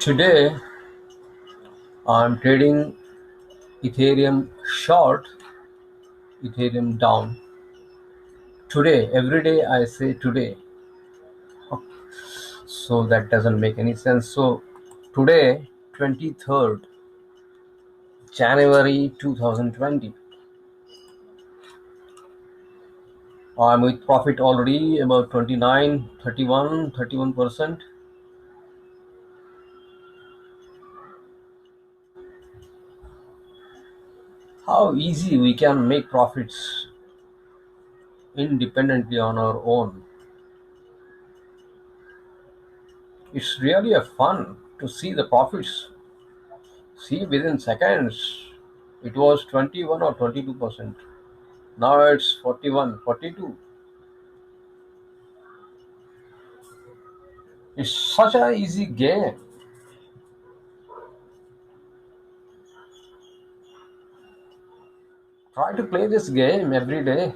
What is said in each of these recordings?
Today I'm trading Ethereum short, Ethereum down. Today, every day I say today, so that doesn't make any sense. So today, 23rd January 2020, I'm with profit already about 29, 31, 31%. How easy we can make profits independently on our own. It's really a fun to see the profits. See, within seconds, it was 21 or 22%. Now it's 41, 42. It's such an easy game. Try to play this game every day.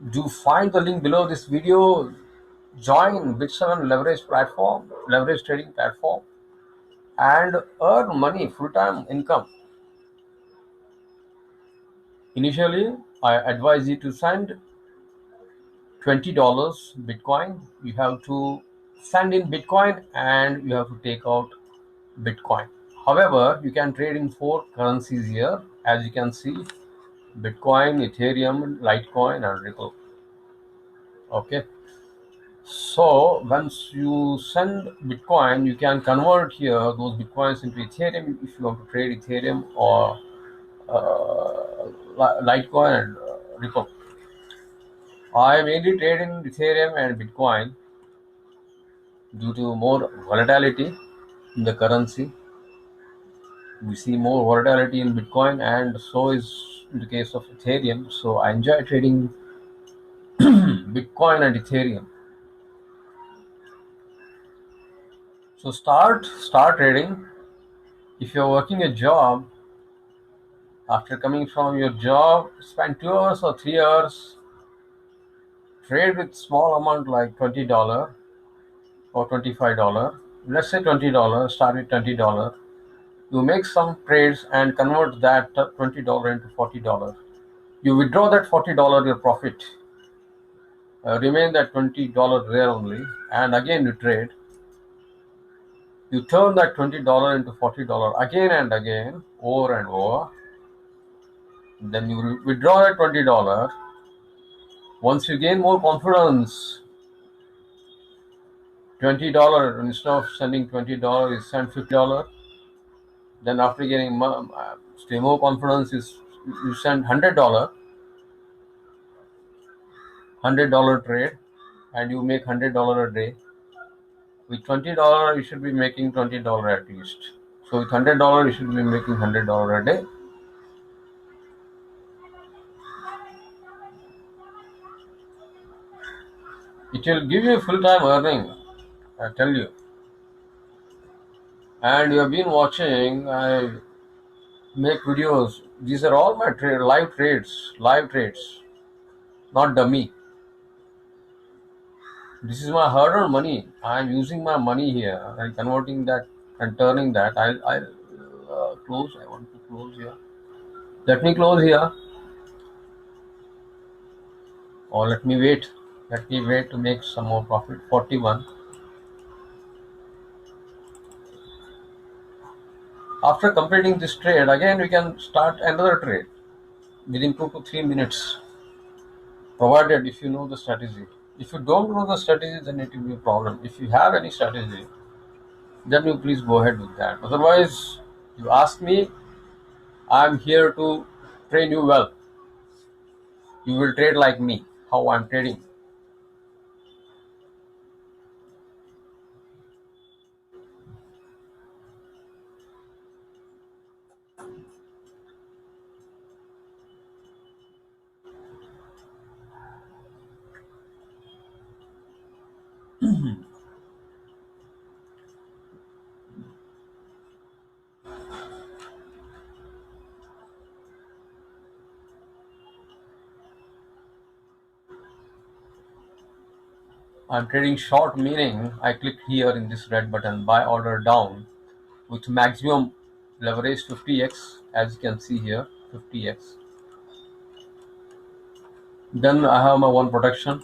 Do find the link below this video. Join Bit7 leverage platform, leverage trading platform, and earn money, full-time income. Initially, I advise you to send $20 Bitcoin. You have to send in Bitcoin and you have to take out Bitcoin. However, you can trade in 4 currencies here, as you can see: Bitcoin, Ethereum, Litecoin, and Ripple. Okay. So once you send Bitcoin, you can convert here those Bitcoins into Ethereum if you want to trade Ethereum or Litecoin and Ripple. I mainly trade in Ethereum and Bitcoin due to more volatility in the currency. We see more volatility in Bitcoin, and so is in the case of Ethereum. So I enjoy trading Bitcoin and Ethereum. So start trading. If you're working a job, after coming from your job, spend 2 hours or 3 hours, trade with small amount like $20 or $25. Let's say $20. Start with $20. You make some trades and convert that $20 into $40. You withdraw that $40 your profit. Remain that $20 there only, and again you trade. You turn that $20 into $40 again and again, over and over. Then you withdraw that $20. Once you gain more confidence, $20 instead of sending $20, you send $50. Then after getting still more confidence, you send $100 trade, and you make $100 a day. With $20, you should be making $20 at least. So with $100, you should be making $100 a day. It will give you full-time earning, I tell you. And you have been watching. I make videos. These are all my live trades, not dummy. This is my hard-earned money. I am using my money here and converting that and turning that. I close. I want to close here. Let me close here, or let me wait. Let me wait to make some more profit. 41. After completing this trade, again we can start another trade within 2 to 3 minutes, provided if you know the strategy. If you don't know the strategy, then it will be a problem. If you have any strategy, then you please go ahead with that. Otherwise, you ask me, I'm here to train you well. You will trade like me, how I'm trading. I'm trading short, meaning I click here in this red button, buy order down, with maximum leverage 50x, as you can see here, 50x. Then I have my one protection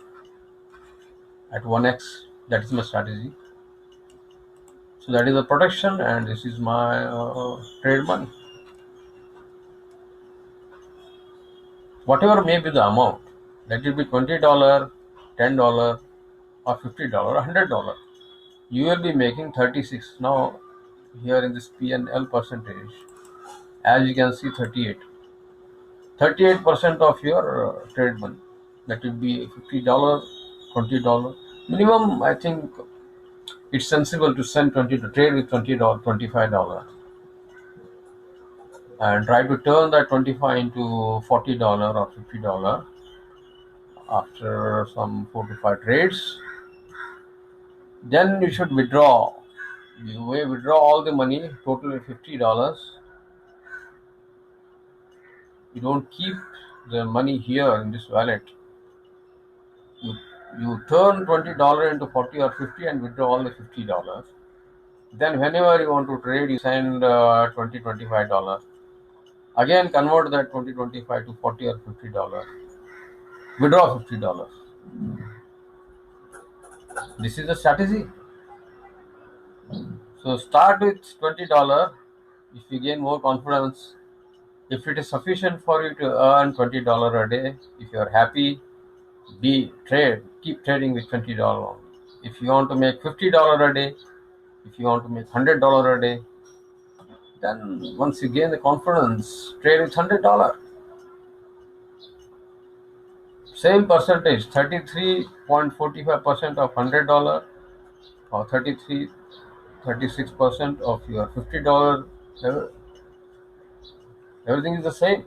at 1x. That is my strategy. So that is the protection, and this is my trade money. Whatever may be the amount, that will be $20, $10, or $50, or $100. You will be making 36. Now, here in this P&L percentage, as you can see, 38. 38% of your trade money. That will be $50, $20. Minimum, I think it's sensible to send 20 to trade with $20, $25, and try to turn that 25 into $40 or $50 after some 4 to 5 trades. Then you should withdraw. You may withdraw all the money, totally $50. You don't keep the money here in this wallet. You turn $20 into 40 or 50 and withdraw all the $50. Then whenever you want to trade, you send $20, $25. Again, convert that 20, 25 to 40 or $50. Withdraw $50. This is the strategy. So start with $20. If you gain more confidence, if it is sufficient for you to earn $20 a day, if you are happy, keep trading with $20. If you want to make $50 a day, if you want to make $100 a day, then once you gain the confidence, trade with $100. Same percentage, 33.45% of $100, or 36% of your $50. Everything is the same.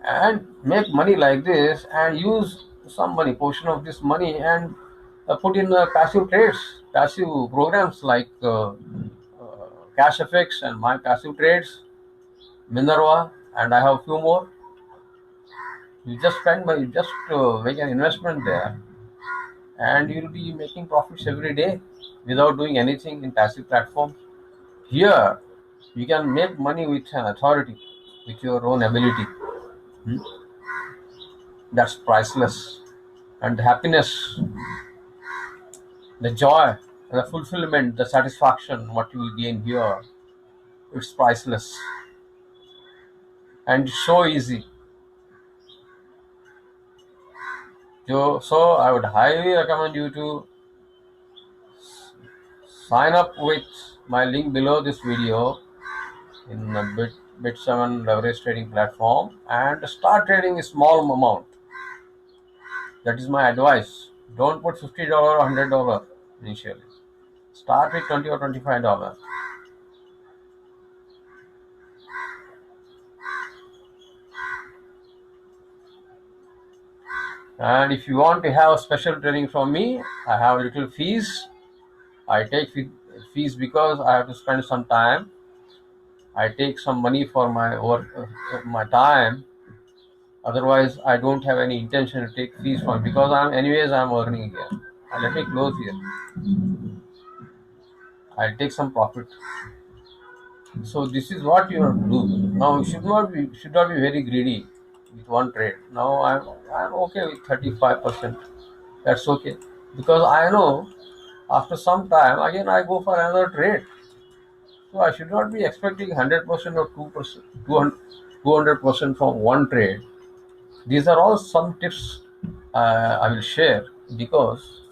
And make money like this, and use some money, portion of this money, and put in passive trades, passive programs like CashFX and My Passive Trades, Minerva, and I have a few more. You just make an investment there, and you'll be making profits every day without doing anything in passive platforms. Here, you can make money with authority, with your own ability. That's priceless. And the happiness, the joy, the fulfillment, the satisfaction, what you will gain here, it's priceless. And so easy. So I would highly recommend you to sign up with my link below this video in a Bit7 leverage trading platform, and start trading a small amount. That is my advice. Don't put $50 or $100 initially. Start with $20 or $25. And if you want to have special training from me, I have little fees. I take fees because I have to spend some time. I take some money for my my time. Otherwise, I don't have any intention to take fees from, because I'm earning here. Let me close here. I'll take some profit. So this is what you have to do. Now you should not be very greedy with one trade. Now I'm okay with 35%. That's okay, because I know after some time again I go for another trade. So I should not be expecting 100% or 2%, 200% from one trade. These are all some tips I will share, because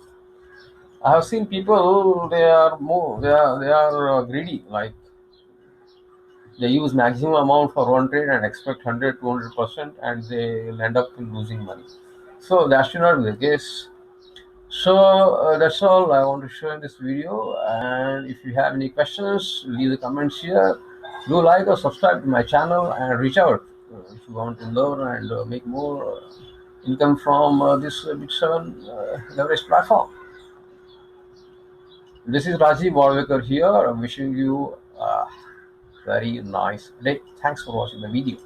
I have seen people, they are greedy. Like, they use maximum amount for one trade and expect 100, 200%, and they will end up in losing money. So that should not be the case. So that's all I want to show in this video. And if you have any questions, leave the comments here. Do like or subscribe to my channel, and reach out if you want to learn and make more income from this Bit7 leverage platform. This is Rajiv Walwekar here. I'm wishing you a very nice day. Thanks for watching the video.